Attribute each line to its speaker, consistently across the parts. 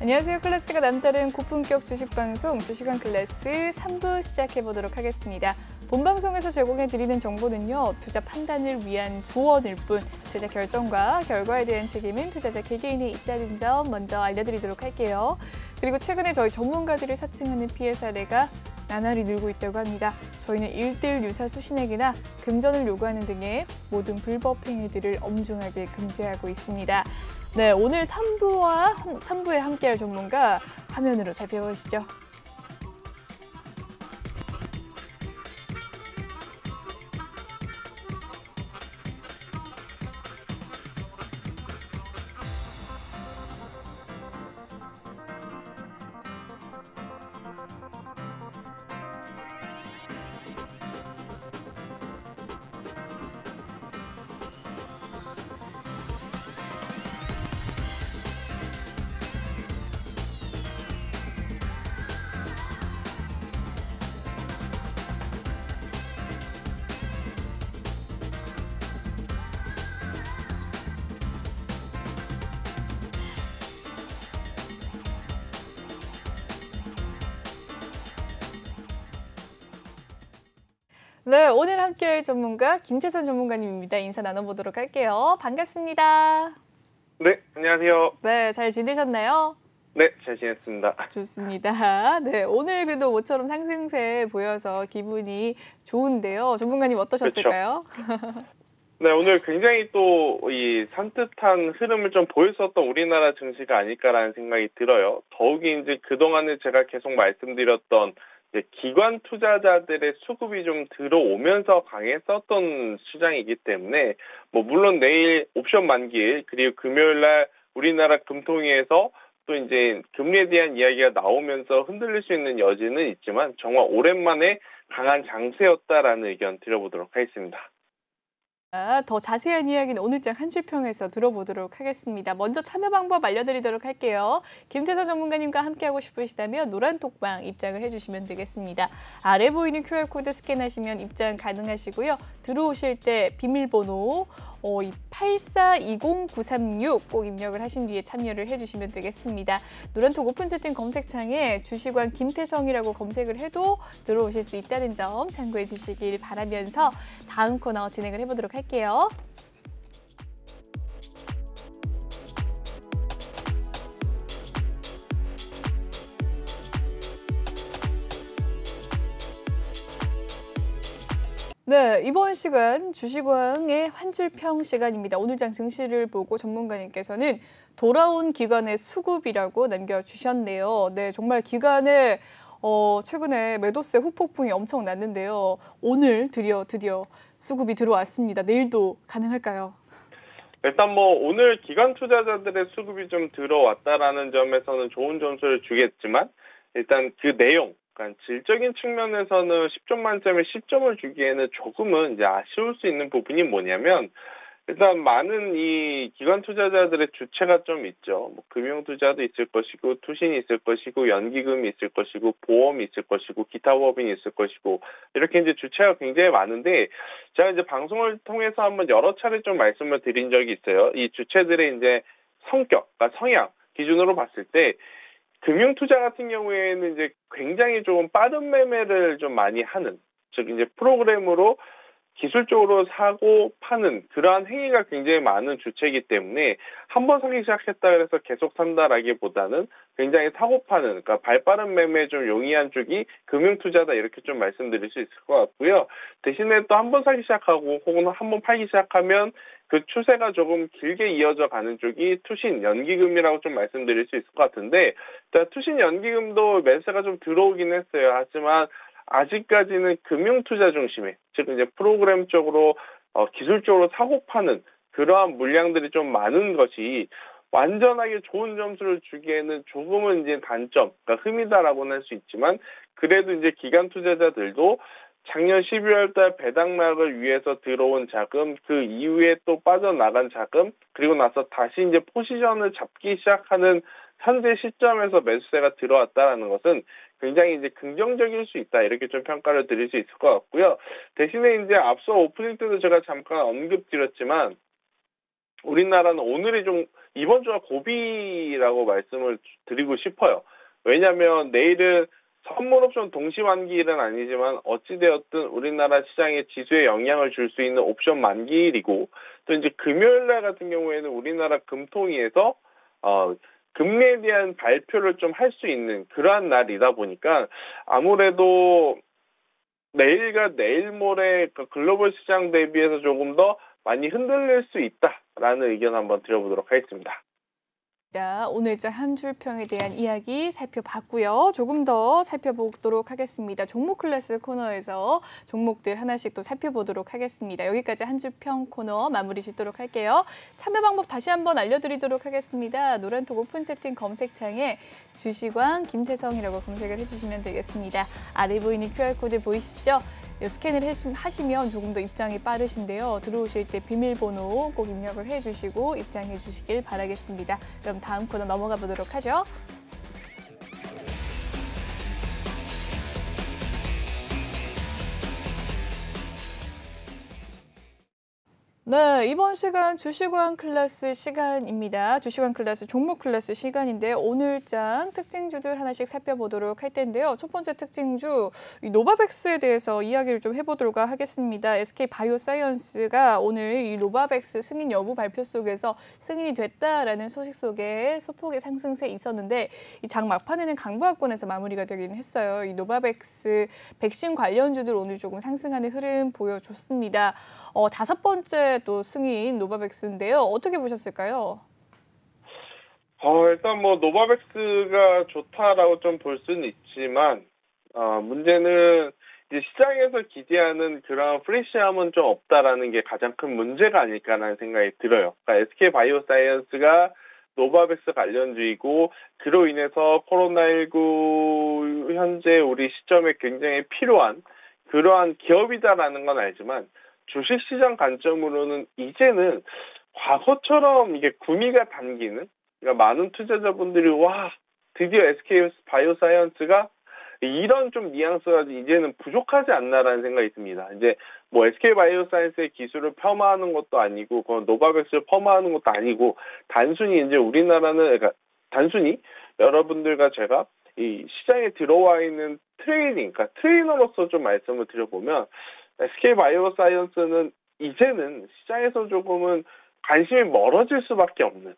Speaker 1: 안녕하세요. 클래스가 남다른 고품격 주식방송 주식왕 클래스 3부 시작해보도록 하겠습니다. 본방송에서 제공해드리는 정보는요. 투자 판단을 위한 조언일 뿐 투자 결정과 결과에 대한 책임은 투자자 개개인에 있다는 점 먼저 알려드리도록 할게요. 그리고 최근에 저희 전문가들을 사칭하는 피해 사례가 나날이 늘고 있다고 합니다. 저희는 1대1 유사 수신액이나 금전을 요구하는 등의 모든 불법 행위들을 엄중하게 금지하고 있습니다. 네, 오늘 3부에 함께할 전문가 화면으로 살펴보시죠. 네, 오늘 함께할 전문가 김태선 전문가님입니다. 인사 나눠보도록 할게요. 반갑습니다.
Speaker 2: 네, 안녕하세요.
Speaker 1: 네, 잘 지내셨나요?
Speaker 2: 네, 잘 지냈습니다.
Speaker 1: 좋습니다. 네, 오늘 그래도 모처럼 상승세 보여서 기분이 좋은데요. 전문가님 어떠셨을까요?
Speaker 2: 그렇죠. 네, 오늘 굉장히 또 이 산뜻한 흐름을 좀 보였었던 우리나라 증시가 아닐까라는 생각이 들어요. 더욱이 이제 그동안에 제가 계속 말씀드렸던 이제 기관 투자자들의 수급이 좀 들어오면서 강했었던 시장이기 때문에 물론 내일 옵션 만기일 그리고 금요일 날 우리나라 금통위에서 또 이제 금리에 대한 이야기가 나오면서 흔들릴 수 있는 여지는 있지만 정말 오랜만에 강한 장세였다라는 의견 드려보도록 하겠습니다.
Speaker 1: 더 자세한 이야기는 오늘장 한 줄평에서 들어보도록 하겠습니다. 먼저 참여 방법 알려드리도록 할게요. 김태선 전문가님과 함께하고 싶으시다면 노란 톡방 입장을 해주시면 되겠습니다. 아래 보이는 QR코드 스캔하시면 입장 가능하시고요. 들어오실 때 비밀번호 8420936 꼭 입력을 하신 뒤에 참여를 해주시면 되겠습니다. 노란톡 오픈 채팅 검색창에 주식왕 김태성이라고 검색을 해도 들어오실 수 있다는 점 참고해 주시길 바라면서 다음 코너 진행을 해보도록 할게요. 네, 이번 시간 주식왕의 환줄평 시간입니다. 오늘장 증시를 보고 전문가님께서는 돌아온 기관의 수급이라고 남겨주셨네요. 네, 정말 기관의 최근에 매도세 후폭풍이 엄청 났는데요. 오늘 드디어 수급이 들어왔습니다. 내일도 가능할까요?
Speaker 2: 일단 오늘 기관 투자자들의 수급이 좀 들어왔다라는 점에서는 좋은 점수를 주겠지만 일단 그 내용, 그러니까 질적인 측면에서는 10점 만점에 10점을 주기에는 조금은 이제 아쉬울 수 있는 부분이 뭐냐면 일단 많은 이 기관 투자자들의 주체가 좀 있죠. 금융 투자도 있을 것이고 투신이 있을 것이고 연기금이 있을 것이고 보험이 있을 것이고 기타 법인이 있을 것이고 이렇게 이제 주체가 굉장히 많은데 제가 이제 방송을 통해서 한번 여러 차례 좀 말씀을 드린 적이 있어요. 이 주체들의 이제 성격, 그러니까 성향 기준으로 봤을 때 금융 투자 같은 경우에는 이제 굉장히 좀 빠른 매매를 좀 많이 하는, 즉 이제 프로그램으로 기술적으로 사고 파는 그러한 행위가 굉장히 많은 주체이기 때문에 한 번 사기 시작했다 그래서 계속 산다라기보다는 굉장히 사고 파는, 그러니까 발빠른 매매에 좀 용이한 쪽이 금융투자다 이렇게 좀 말씀드릴 수 있을 것 같고요. 대신에 또 한 번 사기 시작하고 혹은 한 번 팔기 시작하면 그 추세가 조금 길게 이어져 가는 쪽이 투신, 연기금이라고 좀 말씀드릴 수 있을 것 같은데 투신, 연기금도 매수가 좀 들어오긴 했어요. 하지만 아직까지는 금융투자 중심의, 즉 이제 프로그램 쪽으로 기술적으로 사고 파는 그러한 물량들이 좀 많은 것이 완전하게 좋은 점수를 주기에는 조금은 이제 단점, 그러니까 흠이다라고는 할 수 있지만 그래도 이제 기관 투자자들도 작년 12월 달 배당락을 위해서 들어온 자금, 그 이후에 또 빠져나간 자금, 그리고 나서 다시 이제 포지션을 잡기 시작하는 현재 시점에서 매수세가 들어왔다는 것은 굉장히 이제 긍정적일 수 있다, 이렇게 좀 평가를 드릴 수 있을 것 같고요. 대신에 이제 앞서 오프닝 때도 제가 잠깐 언급드렸지만 우리나라는 오늘이 좀 이번 주가 고비라고 말씀을 드리고 싶어요. 왜냐하면 내일은 선물 옵션 동시 만기일은 아니지만 어찌되었든 우리나라 시장에 지수에 영향을 줄 수 있는 옵션 만기일이고, 또 이제 금요일 날 같은 경우에는 우리나라 금통위에서 금리에 대한 발표를 좀 할 수 있는 그러한 날이다 보니까 아무래도 내일과 내일 모레 그 글로벌 시장 대비해서 조금 더 많이 흔들릴 수 있다라는 의견 한번 드려보도록 하겠습니다.
Speaker 1: 오늘자 한 줄평에 대한 이야기 살펴봤고요. 조금 더 살펴보도록 하겠습니다. 종목 클래스 코너에서 종목들 하나씩 또 살펴보도록 하겠습니다. 여기까지 한 줄평 코너 마무리 짓도록 할게요. 참여 방법 다시 한번 알려드리도록 하겠습니다. 노란톡 오픈 채팅 검색창에 주시광 김태성이라고 검색을 해주시면 되겠습니다. 아래 보이는 QR코드 보이시죠? 스캔을 하시면 조금 더 입장이 빠르신데요. 들어오실 때 비밀번호 꼭 입력을 해주시고 입장해 주시길 바라겠습니다. 그럼 다음 코너 넘어가 보도록 하죠. 네, 이번 시간 주식왕 클래스 시간입니다. 주식왕 클래스 종목 클래스 시간인데 오늘장 특징주들 하나씩 살펴보도록 할 텐데요. 첫 번째 특징주 이 노바백스에 대해서 이야기를 좀 해보도록 하겠습니다. SK바이오사이언스가 오늘 이 노바백스 승인 여부 발표 속에서 승인이 됐다라는 소식 속에 소폭의 상승세 있었는데 이 장 막판에는 강보합권에서 마무리가 되긴 했어요. 이 노바백스 백신 관련주들 오늘 조금 상승하는 흐름 보여줬습니다. 다섯 번째 또 승인 노바백스인데요. 어떻게 보셨을까요?
Speaker 2: 일단 뭐 노바백스가 좋다라고 좀 볼 수는 있지만 문제는 이제 시장에서 기대하는 그런 프레시함은 좀 없다라는 게 가장 큰 문제가 아닐까라는 생각이 들어요. 그러니까 SK바이오사이언스가 노바백스 관련주이고 그로 인해서 코로나19 현재 우리 시점에 굉장히 필요한 그러한 기업이다라는 건 알지만 주식시장 관점으로는 이제는 과거처럼 이게 구미가 당기는, 그러니까 많은 투자자분들이 와 드디어 SK바이오사이언스가 이런 좀 뉘앙스가 이제는 부족하지 않나라는 생각이 듭니다. 이제 뭐 SK바이오사이언스의 기술을 폄하하는 것도 아니고 그건 노바백스를 폄하하는 것도 아니고 단순히 이제 우리나라는 그러니까 단순히 여러분들과 제가 이 시장에 들어와 있는 그러니까 트레이너로서 좀 말씀을 드려보면 SK바이오사이언스는 이제는 시장에서 조금은 관심이 멀어질 수밖에 없는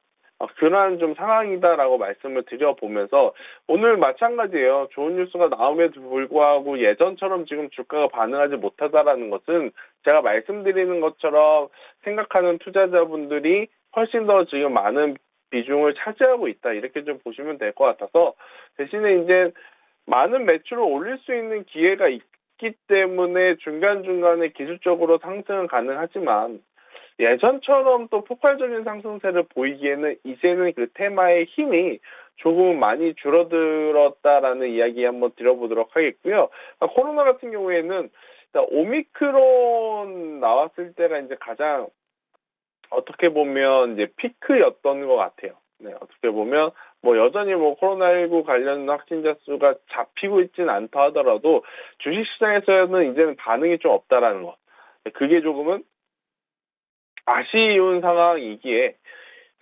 Speaker 2: 그러한 좀 상황이다라고 말씀을 드려보면서 오늘 마찬가지예요. 좋은 뉴스가 나옴에도 불구하고 예전처럼 지금 주가가 반응하지 못하다라는 것은 제가 말씀드리는 것처럼 생각하는 투자자분들이 훨씬 더 지금 많은 비중을 차지하고 있다. 이렇게 좀 보시면 될 것 같아서 대신에 이제 많은 매출을 올릴 수 있는 기회가 있기 때문에 중간중간에 기술적으로 상승은 가능하지만 예전처럼 또 폭발적인 상승세를 보이기에는 이제는 그 테마의 힘이 조금 많이 줄어들었다라는 이야기 한번 드려보도록 하겠고요. 코로나 같은 경우에는 오미크론 나왔을 때가 이제 가장 어떻게 보면 이제 피크였던 것 같아요. 네, 어떻게 보면 뭐 여전히 뭐 코로나19 관련 확진자 수가 잡히고 있지는 않다 하더라도 주식시장에서는 이제는 반응이 좀 없다라는 것. 그게 조금은 아쉬운 상황이기에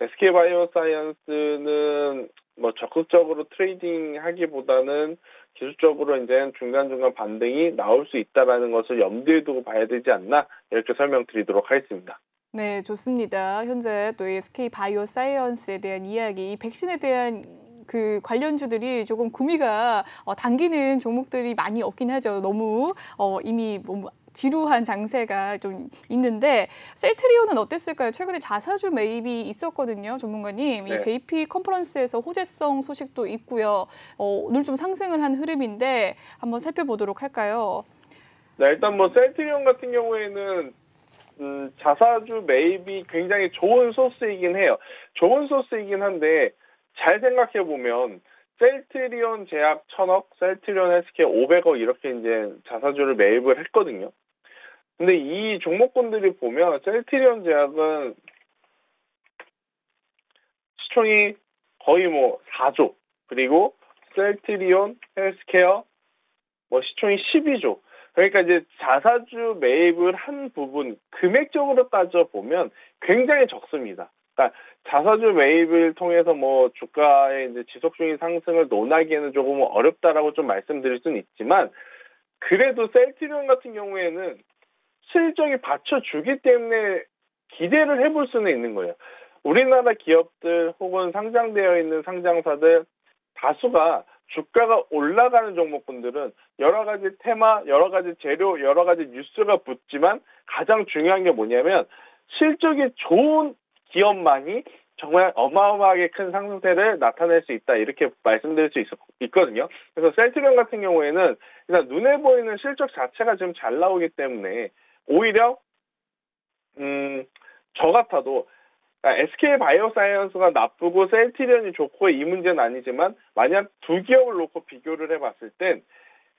Speaker 2: SK바이오사이언스는 뭐 적극적으로 트레이딩 하기보다는 기술적으로 이제 중간중간 반등이 나올 수 있다는 것을 염두에 두고 봐야 되지 않나 이렇게 설명드리도록 하겠습니다.
Speaker 1: 네, 좋습니다. 현재 또 SK바이오사이언스에 대한 이야기, 백신에 대한 그 관련주들이 조금 구미가 당기는 종목들이 많이 없긴 하죠. 너무 이미 뭐 지루한 장세가 좀 있는데 셀트리온은 어땠을까요? 최근에 자사주 매입이 있었거든요, 전문가님.
Speaker 2: 네.
Speaker 1: 이 JP 컨퍼런스에서 호재성 소식도 있고요. 오늘 좀 상승을 한 흐름인데 한번 살펴보도록 할까요?
Speaker 2: 네, 일단 뭐 셀트리온 같은 경우에는 자사주 매입이 굉장히 좋은 소스이긴 해요. 좋은 소스이긴 한데 잘 생각해 보면 셀트리온 제약 1,000억, 셀트리온 헬스케어 500억 이렇게 이제 자사주를 매입을 했거든요. 근데 이 종목군들이 보면 셀트리온 제약은 시총이 거의 뭐 4조, 그리고 셀트리온 헬스케어 뭐 시총이 12조. 그러니까 이제 자사주 매입을 한 부분 금액적으로 따져보면 굉장히 적습니다. 그러니까 자사주 매입을 통해서 뭐 주가의 이제 지속적인 상승을 논하기에는 조금 어렵다라고 좀 말씀드릴 수는 있지만 그래도 셀트리온 같은 경우에는 실적이 받쳐주기 때문에 기대를 해볼 수는 있는 거예요. 우리나라 기업들 혹은 상장되어 있는 상장사들 다수가 주가가 올라가는 종목군들은 여러 가지 테마, 여러 가지 재료, 여러 가지 뉴스가 붙지만 가장 중요한 게 뭐냐면 실적이 좋은 기업만이 정말 어마어마하게 큰 상승세를 나타낼 수 있다 이렇게 말씀드릴 수 있거든요. 그래서 셀트리온 같은 경우에는 일단 눈에 보이는 실적 자체가 지금 잘 나오기 때문에 오히려 저 같아도 SK 바이오사이언스가 나쁘고 셀트리온이 좋고 이 문제는 아니지만 만약 두 기업을 놓고 비교를 해봤을 땐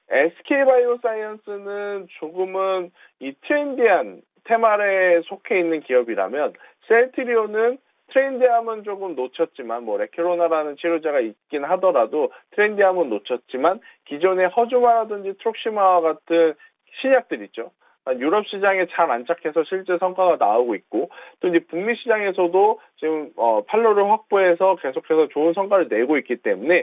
Speaker 2: SK 바이오사이언스는 조금은 이 트렌디한 테마에 속해 있는 기업이라면 셀트리온은 트렌디함은 조금 놓쳤지만 뭐 레케로나라는 치료제가 있긴 하더라도 트렌디함은 놓쳤지만 기존의 허주마라든지 트록시마와 같은 신약들 있죠. 유럽 시장에 잘 안착해서 실제 성과가 나오고 있고 또 이제 북미 시장에서도 지금 판로를 확보해서 계속해서 좋은 성과를 내고 있기 때문에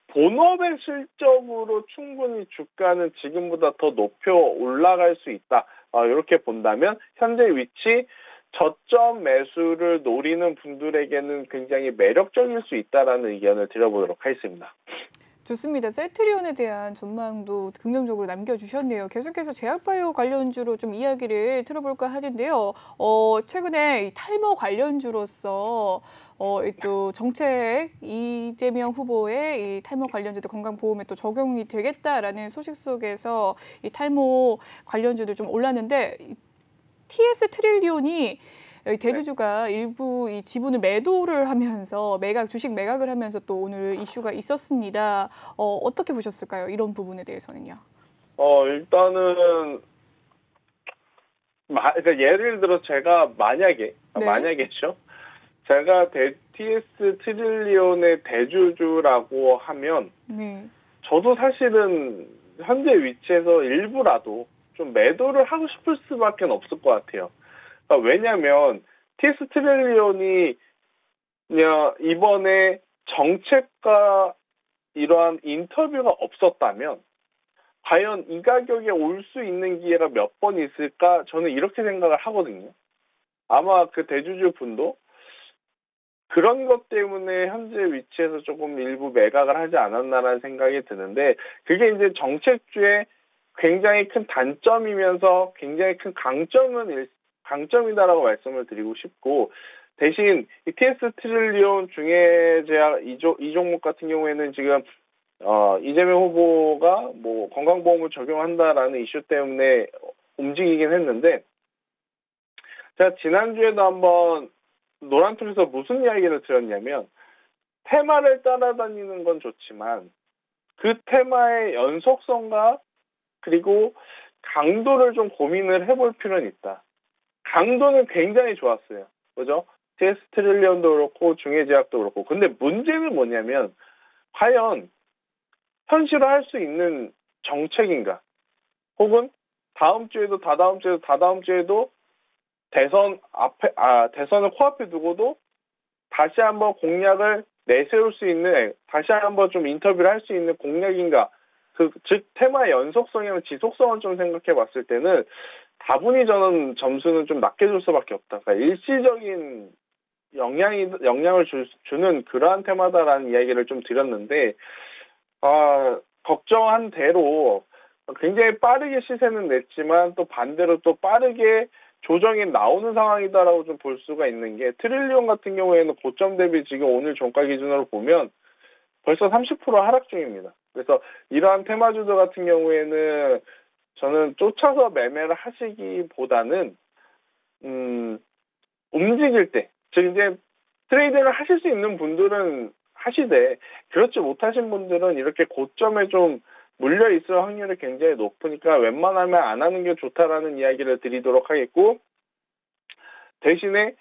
Speaker 2: 본업의 실적으로 충분히 주가는 지금보다 더 높여 올라갈 수 있다. 이렇게 본다면 현재 위치 저점 매수를 노리는 분들에게는 굉장히 매력적일 수 있다라는 의견을 드려보도록 하겠습니다.
Speaker 1: 좋습니다. 셀트리온에 대한 전망도 긍정적으로 남겨주셨네요. 계속해서 제약바이오 관련주로 좀 이야기를 들어볼까 하는데요. 최근에 이 탈모 관련주로서 또 정책 이재명 후보의 이 탈모 관련주도 건강보험에 또 적용이 되겠다라는 소식 속에서 이 탈모 관련주도 좀 올랐는데 TS 트릴리온이 대주주가 일부 이 지분을 매도를 하면서 주식 매각을 하면서 또 오늘 이슈가 있었습니다. 어떻게 보셨을까요? 이런 부분에 대해서는요.
Speaker 2: 일단은 그러니까 예를 들어 제가 만약에죠. 제가 TS 트릴리온의 대주주라고 하면
Speaker 1: 네.
Speaker 2: 저도 사실은 현재 위치에서 일부라도 좀 매도를 하고 싶을 수밖에 없을 것 같아요. 왜냐하면 TS 트릴리온이 이번에 정책과 이러한 인터뷰가 없었다면 과연 이 가격에 올 수 있는 기회가 몇 번 있을까? 저는 이렇게 생각을 하거든요. 아마 그 대주주 분도 그런 것 때문에 현재 위치에서 조금 일부 매각을 하지 않았나라는 생각이 드는데 그게 이제 정책주의 굉장히 큰 단점이면서 굉장히 큰 강점이다라고 말씀을 드리고 싶고 대신 이 TS 트릴리온 중해제약 이 종목 같은 경우에는 지금 이재명 후보가 뭐 건강보험을 적용한다라는 이슈 때문에 움직이긴 했는데 제가 지난주에도 한번 노란툴에서 무슨 이야기를 드렸냐면 테마를 따라다니는 건 좋지만 그 테마의 연속성과 그리고 강도를 좀 고민을 해볼 필요는 있다. 강도는 굉장히 좋았어요. 그죠? TS 트릴리온도 그렇고 중해제약도 그렇고. 근데 문제는 뭐냐면 과연 현실화할 수 있는 정책인가? 혹은 다음 주에도 다다음 주에도 대선을 코앞에 두고도 다시 한번 공약을 내세울 수 있는 다시 한번 좀 인터뷰를 할 수 있는 공약인가? 즉 테마의 연속성이나 지속성을 좀 생각해 봤을 때는 다분히 저는 점수는 좀 낮게 줄 수밖에 없다. 그러니까 일시적인 영향을 주는 그러한 테마다라는 이야기를 좀 드렸는데 걱정한 대로 굉장히 빠르게 시세는 냈지만 또 반대로 또 빠르게 조정이 나오는 상황이다라고 좀 볼 수가 있는 게 트릴리온 같은 경우에는 고점 대비 지금 오늘 종가 기준으로 보면 벌써 30% 하락 중입니다. 그래서 이러한 테마주들 같은 경우에는 저는 쫓아서 매매를 하시기보다는 움직일 때, 즉 이제 트레이드를 하실 수 있는 분들은 하시되 그렇지 못하신 분들은 이렇게 고점에 좀 물려 있을 확률이 굉장히 높으니까 웬만하면 안 하는 게 좋다라는 이야기를 드리도록 하겠고 대신에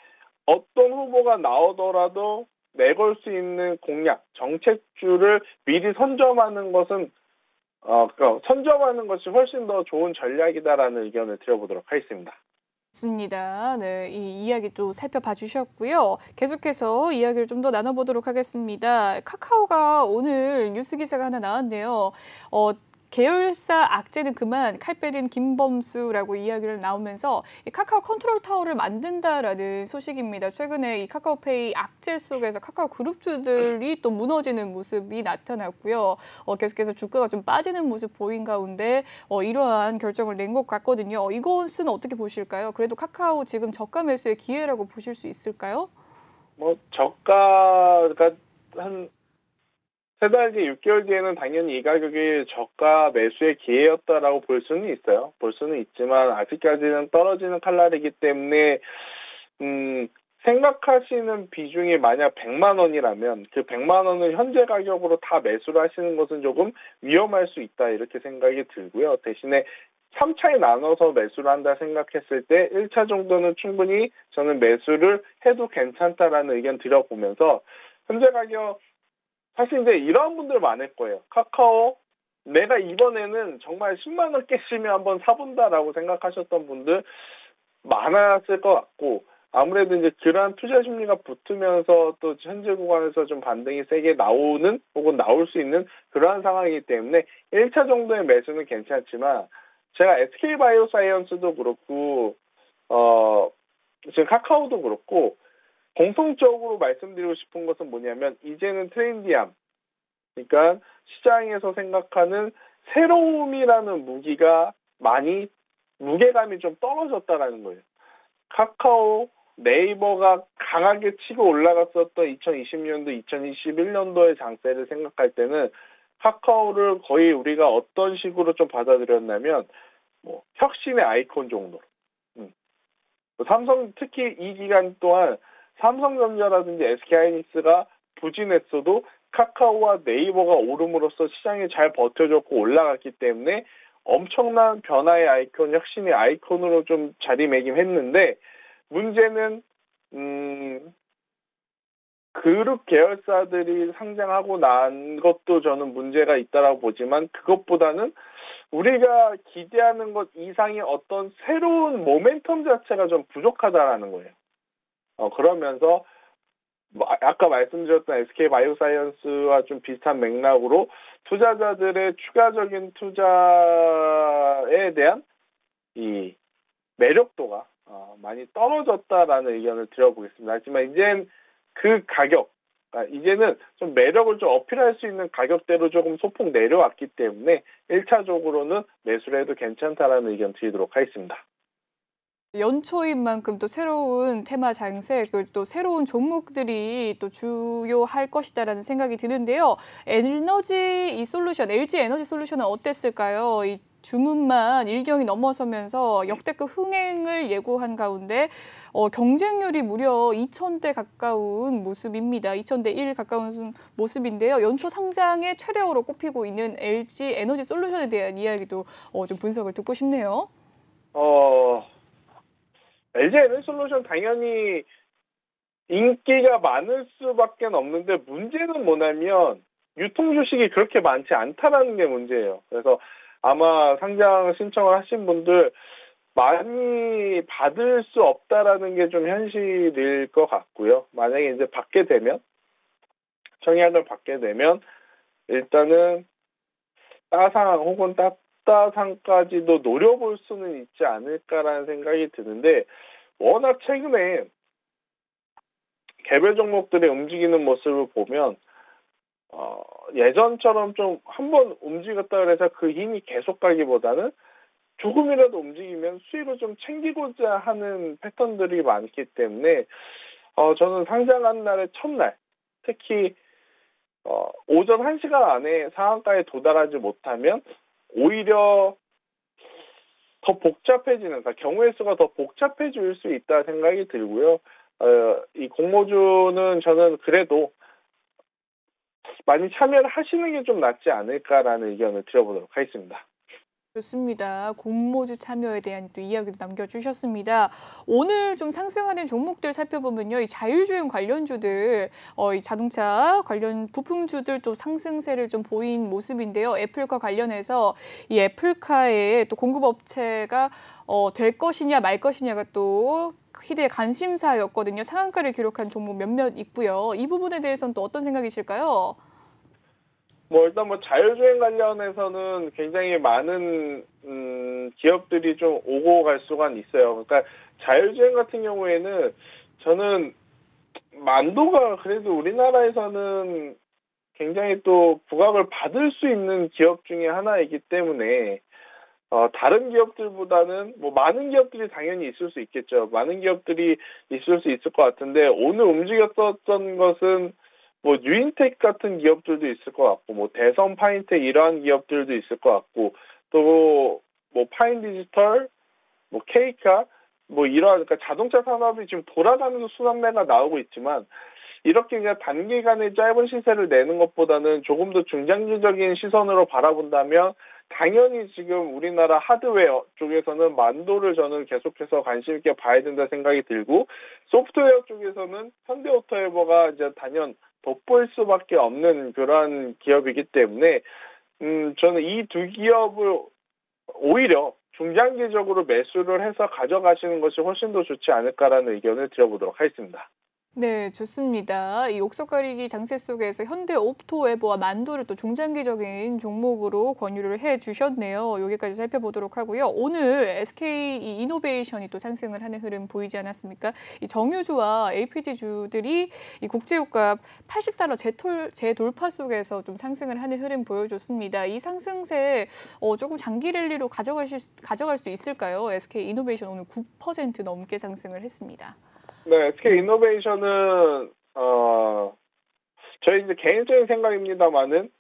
Speaker 2: 어떤 후보가 나오더라도 내걸 수 있는 공약, 정책주를 미리 선점하는 것은 선점하는 것이 훨씬 더 좋은 전략이다라는 의견을 드려보도록 하겠습니다.
Speaker 1: 맞습니다. 네, 이 이야기 또 살펴봐 주셨고요. 계속해서 이야기를 좀 더 나눠보도록 하겠습니다. 카카오가 오늘 뉴스 기사가 하나 나왔네요. 계열사 악재는 그만 칼 빼든 김범수라고 이야기를 나오면서 이 카카오 컨트롤 타워를 만든다라는 소식입니다. 최근에 이 카카오페이 악재 속에서 카카오 그룹주들이 또 무너지는 모습이 나타났고요. 계속해서 주가가 좀 빠지는 모습 보인 가운데 이러한 결정을 낸 것 같거든요. 이것은 어떻게 보실까요? 그래도 카카오 지금 저가 매수의 기회라고 보실 수 있을까요?
Speaker 2: 뭐 저가가 한 3달 뒤, 6개월 뒤에는 당연히 이 가격이 저가 매수의 기회였다라고 볼 수는 있어요. 볼 수는 있지만 아직까지는 떨어지는 칼날이기 때문에 생각하시는 비중이 만약 100만 원이라면 그 100만 원을 현재 가격으로 다 매수를 하시는 것은 조금 위험할 수 있다 이렇게 생각이 들고요. 대신에 3차에 나눠서 매수를 한다 생각했을 때 1차 정도는 충분히 저는 매수를 해도 괜찮다라는 의견 드려보면서 현재 가격 사실 이제 이런 분들 많을 거예요. 카카오 내가 이번에는 정말 10만 원 깨시면 한번 사본다라고 생각하셨던 분들 많았을 것 같고 아무래도 이제 그러한 투자 심리가 붙으면서 또 현재 구간에서 좀 반등이 세게 나오는 혹은 나올 수 있는 그러한 상황이기 때문에 1차 정도의 매수는 괜찮지만 제가 SK바이오사이언스도 그렇고 지금 카카오도 그렇고 공통적으로 말씀드리고 싶은 것은 뭐냐면 이제는 트렌디함, 그러니까 시장에서 생각하는 새로움이라는 무기가 많이 무게감이 좀 떨어졌다라는 거예요. 카카오, 네이버가 강하게 치고 올라갔었던 2020년도, 2021년도의 장세를 생각할 때는 카카오를 거의 우리가 어떤 식으로 좀 받아들였냐면 뭐 혁신의 아이콘 정도로. 삼성 특히 이 기간 동안 삼성전자라든지 SK하이닉스가 부진했어도 카카오와 네이버가 오름으로써 시장이 잘 버텨줬고 올라갔기 때문에 엄청난 변화의 아이콘, 혁신의 아이콘으로 좀 자리매김했는데 문제는 그룹 계열사들이 상장하고 난 것도 저는 문제가 있다라고 보지만 그것보다는 우리가 기대하는 것 이상의 어떤 새로운 모멘텀 자체가 좀 부족하다라는 거예요. 그러면서 아까 말씀드렸던 SK바이오사이언스와 좀 비슷한 맥락으로 투자자들의 추가적인 투자에 대한 이 매력도가 많이 떨어졌다라는 의견을 드려보겠습니다. 하지만 이젠 그 가격, 이제는 좀 매력을 좀 어필할 수 있는 가격대로 조금 소폭 내려왔기 때문에 1차적으로는 매수를 해도 괜찮다라는 의견 드리도록 하겠습니다.
Speaker 1: 연초인 만큼 또 새로운 테마 장세, 그리고 또 새로운 종목들이 또 주요할 것이다라는 생각이 드는데요. 에너지 이 솔루션, LG 에너지 솔루션은 어땠을까요? 이 주문만 일경이 넘어서면서 역대급 흥행을 예고한 가운데 경쟁률이 무려 2,000대 가까운 모습입니다. 2,000대 1 가까운 모습인데요. 연초 상장의 최대어로 꼽히고 있는 LG 에너지 솔루션에 대한 이야기도 좀 분석을 듣고 싶네요.
Speaker 2: LG 에너지솔루션 당연히 인기가 많을 수밖에 없는데 문제는 뭐냐면 유통 주식이 그렇게 많지 않다라는 게 문제예요. 그래서 아마 상장 신청을 하신 분들 많이 받을 수 없다라는 게 좀 현실일 것 같고요. 만약에 이제 받게 되면 청약을 받게 되면 일단은 따상 혹은 따상까지도 노려볼 수는 있지 않을까라는 생각이 드는데 워낙 최근에 개별 종목들의 움직이는 모습을 보면 예전처럼 좀 한번 움직였다 그래서 그 힘이 계속 가기보다는 조금이라도 움직이면 수익을 좀 챙기고자 하는 패턴들이 많기 때문에 저는 상장한 날의 첫날 특히 오전 1시간 안에 상한가에 도달하지 못하면 오히려 더 복잡해지는, 그러니까 경우의 수가 더 복잡해질 수 있다 생각이 들고요. 이 공모주는 저는 그래도 많이 참여를 하시는 게 좀 낫지 않을까라는 의견을 드려보도록 하겠습니다.
Speaker 1: 좋습니다. 공모주 참여에 대한 또 이야기도 남겨주셨습니다. 오늘 좀 상승하는 종목들 살펴보면요. 이 자율주행 관련주들, 이 자동차 관련 부품주들 또 상승세를 좀 보인 모습인데요. 애플과 관련해서 이 애플카의 또 공급업체가 될 것이냐 말 것이냐가 또 희대의 관심사였거든요. 상한가를 기록한 종목 몇몇 있고요. 이 부분에 대해서는 또 어떤 생각이실까요?
Speaker 2: 일단 자율주행 관련해서는 굉장히 많은 기업들이 좀 오고 갈 수가 있어요. 그러니까 자율주행 같은 경우에는 저는 만도가 그래도 우리나라에서는 굉장히 또 부각을 받을 수 있는 기업 중에 하나이기 때문에 다른 기업들보다는 많은 기업들이 당연히 있을 수 있겠죠. 많은 기업들이 있을 수 있을 것 같은데 오늘 움직였었던 것은 뉴인텍 같은 기업들도 있을 것 같고, 대선 파인텍 이러한 기업들도 있을 것 같고, 또 파인디지털, 케이카, 이러한 그러니까 자동차 산업이 지금 돌아가면서 순환매가 나오고 있지만 이렇게 그냥 단기간에 짧은 시세를 내는 것보다는 조금 더 중장기적인 시선으로 바라본다면 당연히 지금 우리나라 하드웨어 쪽에서는 만도를 저는 계속해서 관심 있게 봐야 된다 생각이 들고 소프트웨어 쪽에서는 현대오토에버가 이제 단연 돋보일 수밖에 없는 그런 기업이기 때문에 저는 이 두 기업을 오히려 중장기적으로 매수를 해서 가져가시는 것이 훨씬 더 좋지 않을까라는 의견을 드려보도록 하겠습니다.
Speaker 1: 네, 좋습니다. 이 옥석 가리기 장세 속에서 현대 옵토에버와 만도를 또 중장기적인 종목으로 권유를 해주셨네요. 여기까지 살펴보도록 하고요. 오늘 SK 이노베이션이 또 상승을 하는 흐름 보이지 않았습니까? 이 정유주와 LPG주들이 이 국제유가 80달러 재돌파 속에서 좀 상승을 하는 흐름 보여줬습니다. 이 상승세 조금 장기 랠리로 가져갈 수 있을까요? SK 이노베이션 오늘 9% 넘게 상승을 했습니다.
Speaker 2: 네, SK 이노베이션은 저희 이제 개인적인 생각입니다만은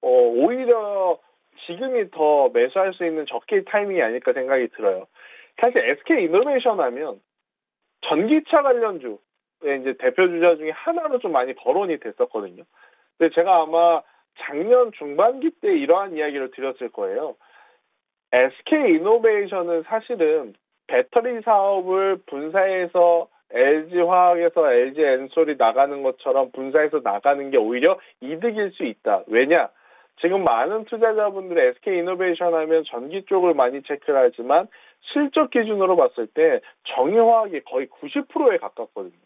Speaker 2: 오히려 지금이 더 매수할 수 있는 적기 타이밍이 아닐까 생각이 들어요. 사실 SK 이노베이션 하면 전기차 관련주의 이제 대표 주자 중에 하나로 좀 많이 거론이 됐었거든요. 근데 제가 아마 작년 중반기 때 이러한 이야기를 드렸을 거예요. SK 이노베이션은 사실은 배터리 사업을 분사해서 LG화학에서 LG엔솔이 나가는 것처럼 분사해서 나가는 게 오히려 이득일 수 있다. 왜냐? 지금 많은 투자자분들이 SK이노베이션 하면 전기 쪽을 많이 체크를 하지만 실적 기준으로 봤을 때 정유화학이 거의 90%에 가깝거든요.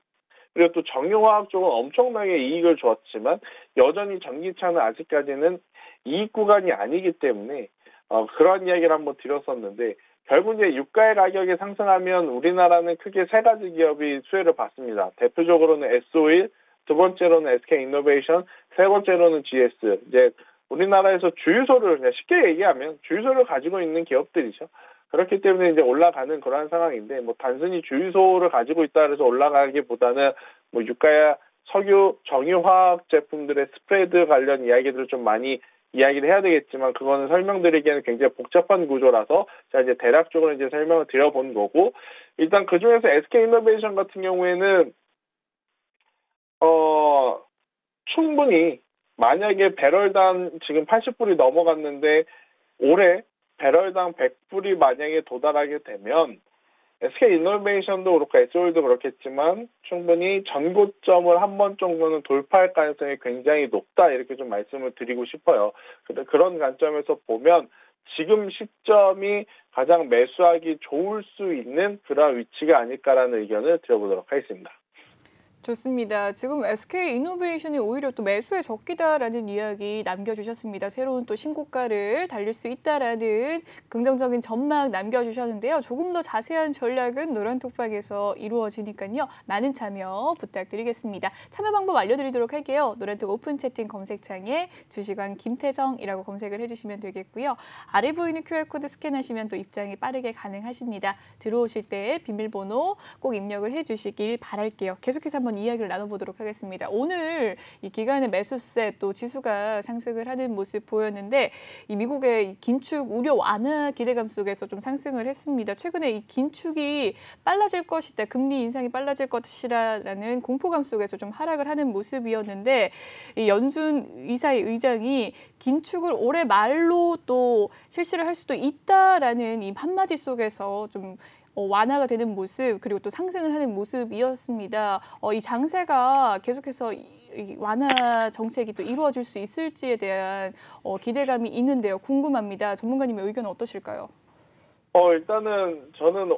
Speaker 2: 그리고 또 정유화학 쪽은 엄청나게 이익을 줬지만 여전히 전기차는 아직까지는 이익 구간이 아니기 때문에 그런 이야기를 한번 드렸었는데 결국 이제 유가의 가격이 상승하면 우리나라는 크게 세 가지 기업이 수혜를 받습니다. 대표적으로는 S-오일, 두 번째로는 SK이노베이션, 세 번째로는 GS. 이제 우리나라에서 주유소를 그냥 쉽게 얘기하면 주유소를 가지고 있는 기업들이죠. 그렇기 때문에 이제 올라가는 그러한 상황인데 단순히 주유소를 가지고 있다 해서 올라가기보다는 유가야 석유, 정유화학 제품들의 스프레드 관련 이야기들을 좀 많이 이야기를 해야 되겠지만 그거는 설명드리기에는 굉장히 복잡한 구조라서 제가 이제 대략적으로 이제 설명을 드려본 거고 일단 그 중에서 SK이노베이션 같은 경우에는 충분히 만약에 배럴당 지금 80불이 넘어갔는데 올해 배럴당 100불이 만약에 도달하게 되면 SK이노베이션도 그렇고 S-오일도 그렇겠지만 충분히 전고점을 한 번 정도는 돌파할 가능성이 굉장히 높다 이렇게 좀 말씀을 드리고 싶어요. 그런 관점에서 보면 지금 시점이 가장 매수하기 좋을 수 있는 그런 위치가 아닐까라는 의견을 드려보도록 하겠습니다.
Speaker 1: 좋습니다. 지금 SK이노베이션이 오히려 또 매수에 적기다라는 이야기 남겨주셨습니다. 새로운 또 신고가를 달릴 수 있다라는 긍정적인 전망 남겨주셨는데요. 조금 더 자세한 전략은 노란톡방에서 이루어지니까요. 많은 참여 부탁드리겠습니다. 참여 방법 알려드리도록 할게요. 노란톡 오픈 채팅 검색창에 주식왕 김태성이라고 검색을 해주시면 되겠고요. 아래 보이는 QR코드 스캔하시면 또 입장이 빠르게 가능하십니다. 들어오실 때 비밀번호 꼭 입력을 해주시길 바랄게요. 계속해서 한번 한번 이야기를 나눠보도록 하겠습니다. 오늘 이 기간의 매수세 또 지수가 상승을 하는 모습 보였는데 이 미국의 이 긴축 우려 완화 기대감 속에서 좀 상승을 했습니다. 최근에 이 긴축이 빨라질 것이다, 금리 인상이 빨라질 것이라는 공포감 속에서 좀 하락을 하는 모습이었는데 이 연준 이사회 의장이 긴축을 올해 말로 또 실시를 할 수도 있다라는 이 한마디 속에서 좀 완화가 되는 모습 그리고 또 상승을 하는 모습이었습니다. 이 장세가 계속해서 이 완화 정책이 또 이루어질 수 있을지에 대한 기대감이 있는데요. 궁금합니다. 전문가님의 의견은 어떠실까요?
Speaker 2: 일단은 저는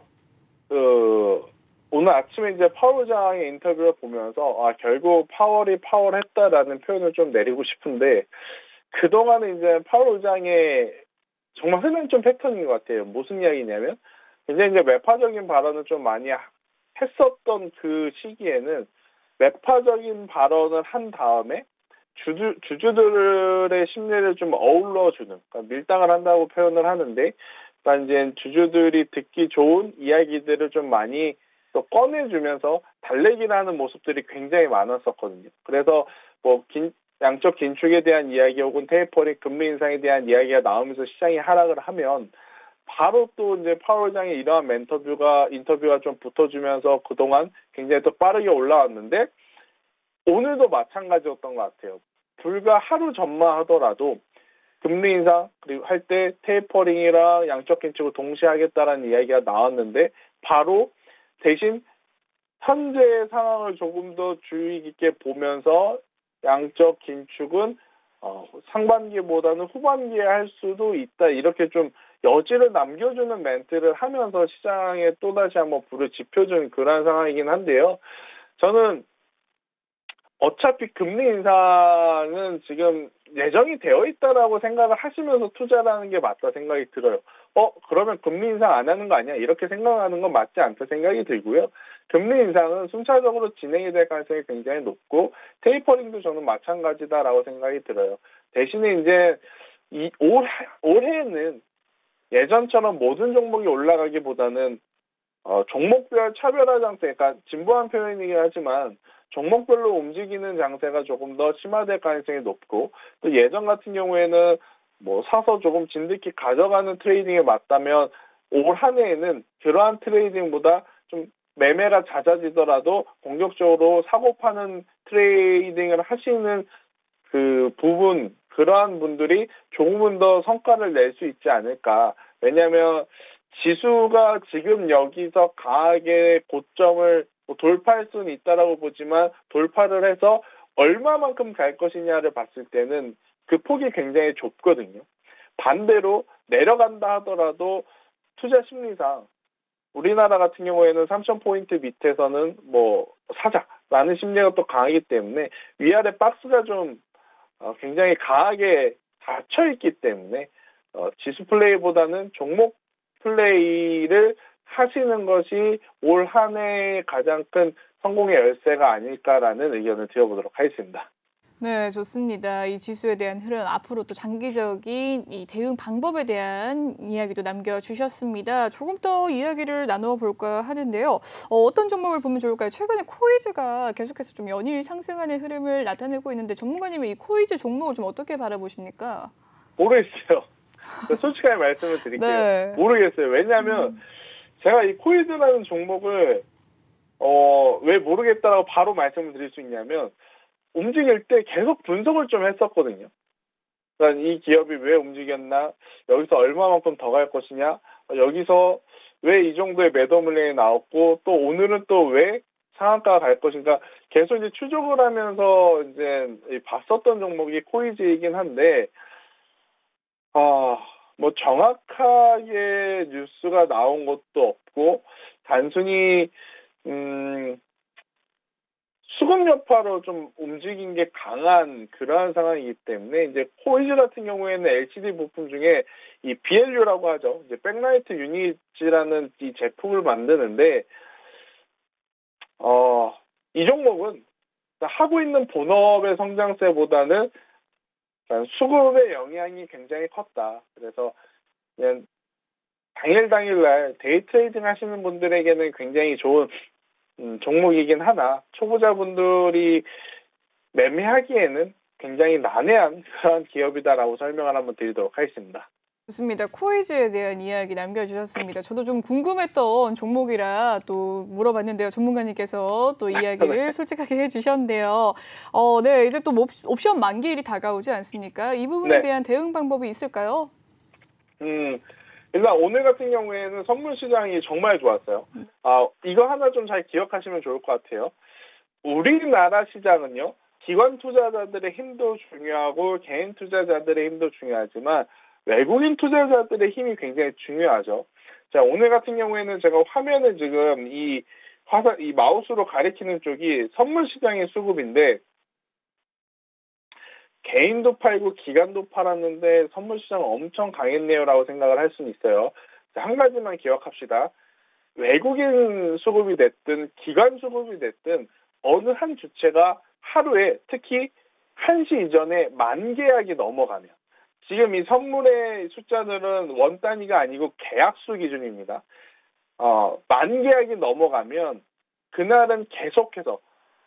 Speaker 2: 오늘 아침에 이제 파월 의장의 인터뷰를 보면서 결국 파월이 파월했다라는 표현을 좀 내리고 싶은데 그동안은 이제 파월 의장의 정말 흔한 좀 패턴인 것 같아요. 무슨 이야기냐면 굉장히 이제 매파적인 발언을 좀 많이 했었던 그 시기에는 매파적인 발언을 한 다음에 주주들의 심리를 좀 어울러주는, 그러니까 밀당을 한다고 표현을 하는데, 그러니까 이제 주주들이 듣기 좋은 이야기들을 좀 많이 또 꺼내주면서 달래기를 하는 모습들이 굉장히 많았었거든요. 그래서 뭐 양적 긴축에 대한 이야기 혹은 테이퍼링 금리 인상에 대한 이야기가 나오면서 시장이 하락을 하면 바로 또 이제 파월 의장의 이러한 인터뷰가 좀 붙어주면서 그동안 굉장히 또 빠르게 올라왔는데 오늘도 마찬가지였던 것 같아요. 불과 하루 전만 하더라도 금리 인상 그리고 할 때 테이퍼링이랑 양적 긴축을 동시에 하겠다라는 이야기가 나왔는데 바로 대신 현재의 상황을 조금 더 주의 깊게 보면서 양적 긴축은 상반기보다는 후반기에 할 수도 있다. 이렇게 좀 여지를 남겨주는 멘트를 하면서 시장에 또다시 한번 불을 지펴준 그런 상황이긴 한데요. 저는 어차피 금리 인상은 지금 예정이 되어 있다라고 생각을 하시면서 투자를 게 맞다 생각이 들어요. 그러면 금리 인상 안 하는 거 아니야? 이렇게 생각하는 건 맞지 않다 생각이 들고요. 금리 인상은 순차적으로 진행이 될 가능성이 굉장히 높고 테이퍼링도 저는 마찬가지다라고 생각이 들어요. 대신에 이제 올해는 예전처럼 모든 종목이 올라가기보다는 종목별 차별화 장세, 그러니까 진부한 표현이긴 하지만 종목별로 움직이는 장세가 조금 더 심화될 가능성이 높고 또 예전 같은 경우에는 뭐 사서 조금 진득히 가져가는 트레이딩에 맞다면 올 한 해에는 그러한 트레이딩보다 좀 매매가 잦아지더라도 공격적으로 사고 파는 트레이딩을 하시는 그 부분, 그러한 분들이 조금은 더 성과를 낼 수 있지 않을까. 왜냐하면 지수가 지금 여기서 강하게 고점을 돌파할 수는 있다라고 보지만 돌파를 해서 얼마만큼 갈 것이냐를 봤을 때는 그 폭이 굉장히 좁거든요. 반대로 내려간다 하더라도 투자 심리상 우리나라 같은 경우에는 3,000포인트 밑에서는 뭐 사자라는 심리가 또 강하기 때문에 위아래 박스가 좀 굉장히 강하게 닫혀 있기 때문에 지수 플레이보다는 종목 플레이를 하시는 것이 올 한 해의 가장 큰 성공의 열쇠가 아닐까라는 의견을 드려보도록 하겠습니다.
Speaker 1: 네, 좋습니다. 이 지수에 대한 흐름, 앞으로 또 장기적인 이 대응 방법에 대한 이야기도 남겨주셨습니다. 조금 더 이야기를 나눠볼까 하는데요. 어떤 종목을 보면 좋을까요? 최근에 코이즈가 계속해서 좀 연일 상승하는 흐름을 나타내고 있는데 전문가님은 이 코이즈 종목을 좀 어떻게 바라보십니까?
Speaker 2: 모르겠어요. 솔직하게 말씀을 드릴게요.
Speaker 1: 네.
Speaker 2: 모르겠어요. 왜냐하면 제가 이 코이즈라는 종목을 왜 모르겠다라고 바로 말씀을 드릴 수 있냐면 움직일 때 계속 분석을 좀 했었거든요. 그러니까 이 기업이 왜 움직였나, 여기서 얼마만큼 더 갈 것이냐, 여기서 왜 이 정도의 매도 물량이 나왔고 또 오늘은 또 왜 상한가가 갈 것인가 계속 이제 추적을 하면서 이제 봤었던 종목이 코이즈이긴 한데 뭐 정확하게 뉴스가 나온 것도 없고 단순히 수급 여파로 좀 움직인 게 강한 그러한 상황이기 때문에 이제 코이즈 같은 경우에는 LCD 부품 중에 이 BLU라고 하죠. 이제 백라이트 유닛이라는 이 제품을 만드는데 이 종목은 하고 있는 본업의 성장세보다는 수급의 영향이 굉장히 컸다. 그래서 그냥 당일날 데이 트레이딩 하시는 분들에게는 굉장히 좋은 종목이긴 하나 초보자분들이 매매하기에는 굉장히 난해한 그런 기업이다라고 설명을 한번 드리도록 하겠습니다.
Speaker 1: 좋습니다. 코이즈에 대한 이야기 남겨주셨습니다. 저도 좀 궁금했던 종목이라 또 물어봤는데요. 전문가님께서 또 이야기를 솔직하게 해주셨는데요. 네, 이제 또 옵션 만기일이 다가오지 않습니까? 이 부분에
Speaker 2: 네.
Speaker 1: 대한 대응 방법이 있을까요?
Speaker 2: 일단 오늘 같은 경우에는 선물 시장이 정말 좋았어요. 이거 하나 좀 잘 기억하시면 좋을 것 같아요. 우리나라 시장은요, 기관 투자자들의 힘도 중요하고 개인 투자자들의 힘도 중요하지만 외국인 투자자들의 힘이 굉장히 중요하죠. 자, 오늘 같은 경우에는 제가 화면을 지금 이 마우스로 가리키는 쪽이 선물 시장의 수급인데 개인도 팔고 기관도 팔았는데 선물 시장은 엄청 강했네요라고 생각을 할 수는 있어요. 자, 한 가지만 기억합시다. 외국인 수급이 됐든 기관 수급이 됐든 어느 한 주체가 하루에 특히 1시 이전에 만 계약이 넘어가면 지금 이 선물의 숫자들은 원 단위가 아니고 계약수 기준입니다. 만 계약이 넘어가면 그날은 계속해서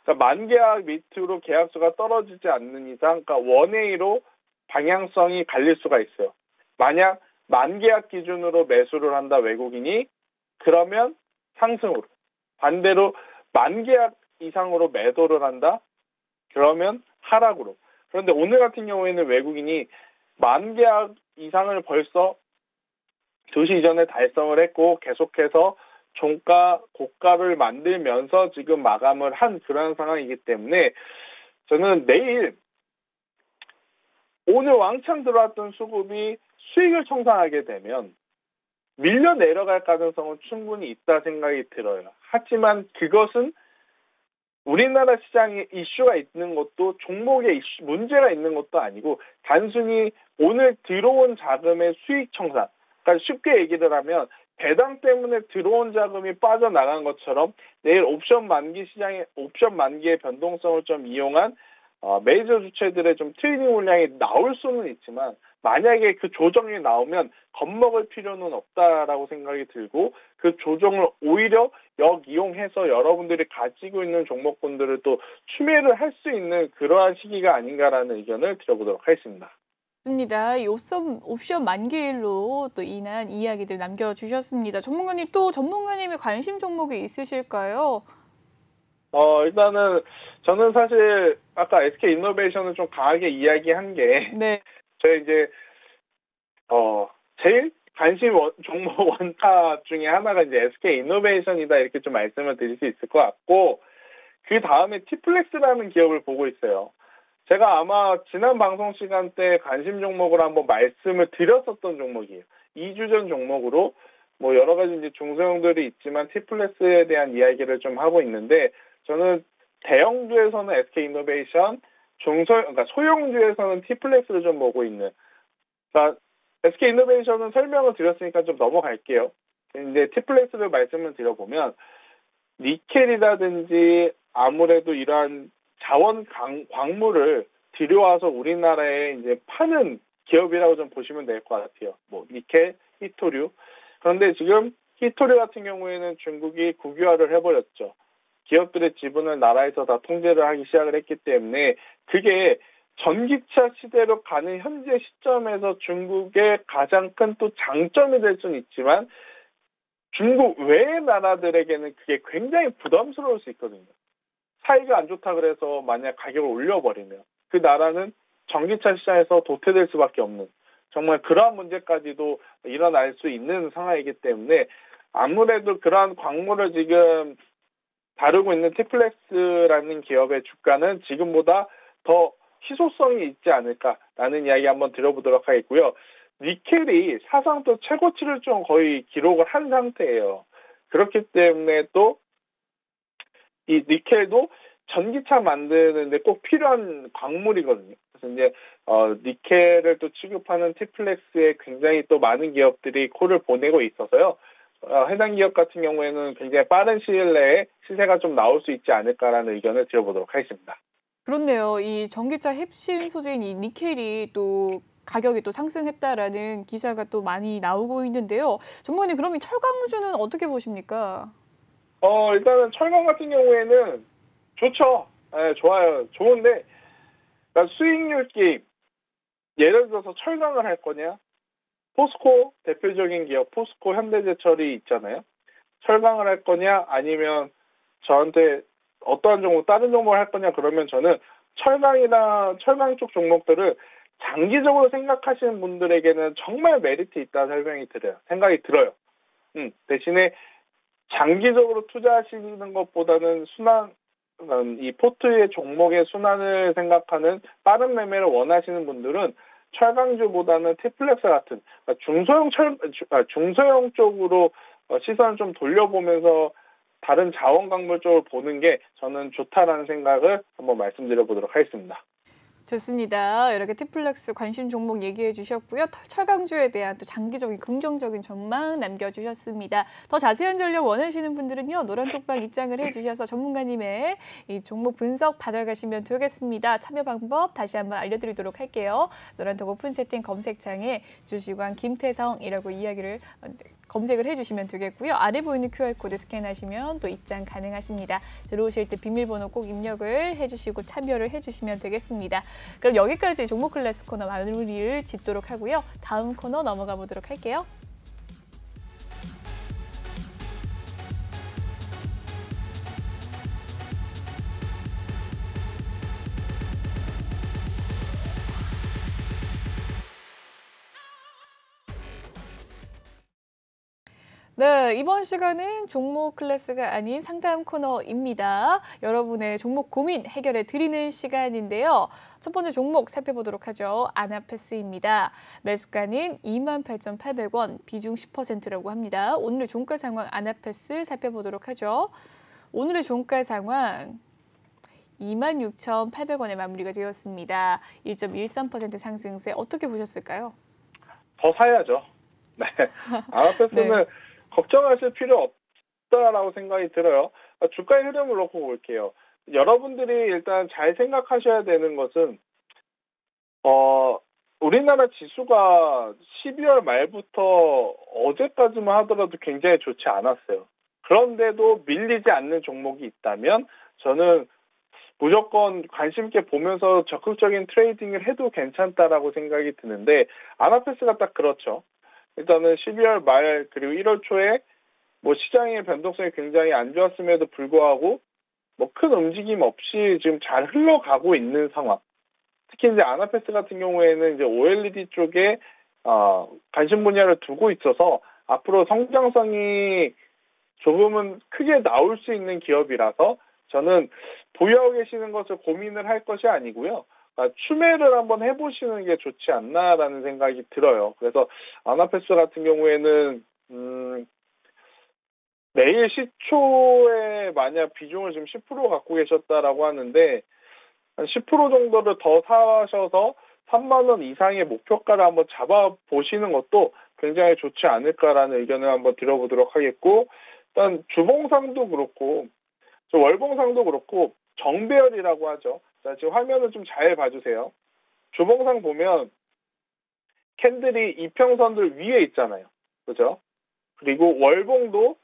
Speaker 2: 그러니까 만 계약 밑으로 계약수가 떨어지지 않는 이상 그러니까 원웨이로 방향성이 갈릴 수가 있어요. 만약 만 계약 기준으로 매수를 한다 외국인이 그러면 상승으로 반대로 만 계약 이상으로 매도를 한다 그러면 하락으로. 그런데 오늘 같은 경우에는 외국인이 만 계약 이상을 벌써 2시 이전에 달성을 했고 계속해서 종가, 고가를 만들면서 지금 마감을 한 그런 상황이기 때문에 저는 내일 오늘 왕창 들어왔던 수급이 수익을 청산하게 되면 밀려 내려갈 가능성은 충분히 있다 생각이 들어요. 하지만 그것은 우리나라 시장에 이슈가 있는 것도 종목에 문제가 있는 것도 아니고 단순히 오늘 들어온 자금의 수익 청산. 그러니까 쉽게 얘기를 하면 배당 때문에 들어온 자금이 빠져나간 것처럼 내일 옵션 만기 시장의 옵션 만기의 변동성을 좀 이용한 메이저 주체들의 좀 트레이딩 물량이 나올 수는 있지만 만약에 그 조정이 나오면 겁먹을 필요는 없다라고 생각이 들고 그 조정을 오히려 역이용해서 여러분들이 가지고 있는 종목군들을 또 추매를 할 수 있는 그러한 시기가 아닌가라는 의견을 드려보도록 하겠습니다.
Speaker 1: 맞습니다. 이 옵션 만기일로 또 인한 이야기들 남겨주셨습니다. 전문가님의 관심 종목이 있으실까요?
Speaker 2: 일단은 저는 사실 아까 SK 이노베이션을 좀 강하게 이야기한 게
Speaker 1: 네.
Speaker 2: 제가 이제 제일 관심 종목 원탑 중에 하나가 이제 SK 이노베이션이다 이렇게 좀 말씀을 드릴 수 있을 것 같고 그 다음에 티플렉스라는 기업을 보고 있어요. 제가 아마 지난 방송 시간 때 관심 종목을 한번 말씀을 드렸었던 종목이에요. 2주 전 종목으로 뭐 여러 가지 이제 중소형들이 있지만 티플렉스에 대한 이야기를 좀 하고 있는데 저는 대형주에서는 SK 이노베이션, 그러니까 소형주에서는 티플렉스를 좀 보고 있는. 그러니까 SK 이노베이션은 설명을 드렸으니까 좀 넘어갈게요. 이제 티플렉스를 말씀을 드려보면 니켈이라든지 아무래도 이러한 자원 광물을 들여와서 우리나라에 이제 파는 기업이라고 좀 보시면 될 것 같아요. 뭐 니켈, 히토류. 그런데 지금 히토류 같은 경우에는 중국이 국유화를 해버렸죠. 기업들의 지분을 나라에서 다 통제를 하기 시작을 했기 때문에 그게 전기차 시대로 가는 현재 시점에서 중국의 가장 큰 또 장점이 될 수는 있지만 중국 외의 나라들에게는 그게 굉장히 부담스러울 수 있거든요. 사이가 안 좋다 그래서 만약 가격을 올려버리면 그 나라는 전기차 시장에서 도태될 수밖에 없는 정말 그러한 문제까지도 일어날 수 있는 상황이기 때문에 아무래도 그러한 광물을 지금 다루고 있는 티플렉스라는 기업의 주가는 지금보다 더 희소성이 있지 않을까라는 이야기 한번 드려보도록 하겠고요. 니켈이 사상 또 최고치를 좀 거의 기록을 한 상태예요. 그렇기 때문에 또 이 니켈도 전기차 만드는데 꼭 필요한 광물이거든요. 그래서 이제 니켈을 또 취급하는 티플렉스에 굉장히 또 많은 기업들이 코를 보내고 있어서요. 해당 기업 같은 경우에는 굉장히 빠른 시일 내에 시세가 좀 나올 수 있지 않을까라는 의견을 드려보도록 하겠습니다.
Speaker 1: 그렇네요. 이 전기차 핵심 소재인 이 니켈이 또 가격이 또 상승했다라는 기사가 또 많이 나오고 있는데요. 전문가님, 그럼 이 철강 우주는 어떻게 보십니까?
Speaker 2: 일단은 철강 같은 경우에는 좋죠. 예, 좋아요. 좋은데, 그러니까 수익률 게임. 예를 들어서 철강을 할 거냐? 포스코 대표적인 기업, 포스코 현대제철이 있잖아요. 철강을 할 거냐? 아니면 저한테 어떠한 종목, 다른 종목을 할 거냐? 그러면 저는 철강 쪽 종목들을 장기적으로 생각하시는 분들에게는 정말 메리트 있다는 생각이 들어요. 대신에 장기적으로 투자하시는 것보다는 이 포트의 종목의 순환을 생각하는 빠른 매매를 원하시는 분들은 철강주보다는 티플렉스 같은 그러니까 중소형 쪽으로 시선을 좀 돌려보면서 다른 자원 광물 쪽을 보는 게 저는 좋다라는 생각을 한번 말씀드려 보도록 하겠습니다.
Speaker 1: 좋습니다. 이렇게 티플렉스 관심 종목 얘기해 주셨고요. 철강주에 대한 또 장기적인 긍정적인 전망 남겨주셨습니다. 더 자세한 전략 원하시는 분들은요. 노란톡방 입장을 해주셔서 전문가님의 이 종목 분석 받아가시면 되겠습니다. 참여 방법 다시 한번 알려드리도록 할게요. 노란톡 오픈 채팅 검색창에 주식왕 김태성이라고 이야기를 검색을 해주시면 되겠고요. 아래 보이는 QR코드 스캔하시면 또 입장 가능하십니다. 들어오실 때 비밀번호 꼭 입력을 해주시고 참여를 해주시면 되겠습니다. 그럼 여기까지 종목 클래스 코너 마무리를 짓도록 하고요. 다음 코너 넘어가 보도록 할게요. 네, 이번 시간은 종목 클래스가 아닌 상담 코너입니다. 여러분의 종목 고민 해결해 드리는 시간인데요. 첫 번째 종목 살펴보도록 하죠. 아나패스입니다. 매수가는 28,800원, 비중 10%라고 합니다. 오늘의 종가 상황 아나패스 살펴보도록 하죠. 오늘의 종가 상황 26,800원에 마무리가 되었습니다. 1.13% 상승세 어떻게 보셨을까요?
Speaker 2: 더 사야죠. 네. 아나패스는 네. 걱정하실 필요 없다라고 생각이 들어요. 주가의 흐름을 놓고 볼게요. 여러분들이 일단 잘 생각하셔야 되는 것은 우리나라 지수가 12월 말부터 어제까지만 하더라도 굉장히 좋지 않았어요. 그런데도 밀리지 않는 종목이 있다면 저는 무조건 관심 있게 보면서 적극적인 트레이딩을 해도 괜찮다라고 생각이 드는데 아나패스가 딱 그렇죠. 일단은 12월 말 그리고 1월 초에 뭐 시장의 변동성이 굉장히 안 좋았음에도 불구하고 뭐 큰 움직임 없이 지금 잘 흘러가고 있는 상황. 특히 이제 아나패스 같은 경우에는 이제 OLED 쪽에 관심 분야를 두고 있어서 앞으로 성장성이 조금은 크게 나올 수 있는 기업이라서 저는 보유하고 계시는 것을 고민을 할 것이 아니고요. 추매를 한번 해보시는 게 좋지 않나라는 생각이 들어요. 그래서 아나패스 같은 경우에는 내일 시초에 만약 비중을 지금 10% 갖고 계셨다라고 하는데 한 10% 정도를 더 사셔서 3만 원 이상의 목표가를 한번 잡아보시는 것도 굉장히 좋지 않을까라는 의견을 한번 드려보도록 하겠고 일단 주봉상도 그렇고 월봉상도 그렇고 정배열이라고 하죠. 자, 지금 화면을 좀 잘 봐주세요. 주봉상 보면 캔들이 이평선들 위에 있잖아요. 그죠? 그리고 월봉도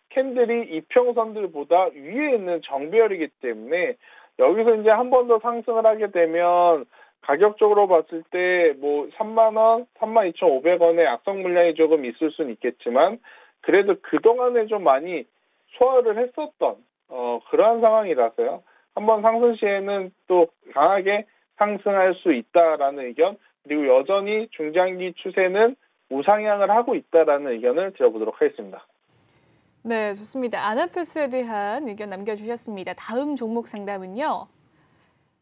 Speaker 2: 캔들이 이평선들보다 위에 있는 정배열이기 때문에 여기서 이제 한 번 더 상승을 하게 되면 가격적으로 봤을 때 뭐 3만 원, 32,500원의 악성 물량이 조금 있을 수는 있겠지만 그래도 그동안에 좀 많이 소화를 했었던 그러한 상황이라서요. 한번 상승 시에는 또 강하게 상승할 수 있다라는 의견 그리고 여전히 중장기 추세는 우상향을 하고 있다라는 의견을 드려보도록 하겠습니다.
Speaker 1: 네, 좋습니다. 아나패스에 대한 의견 남겨주셨습니다. 다음 종목 상담은요.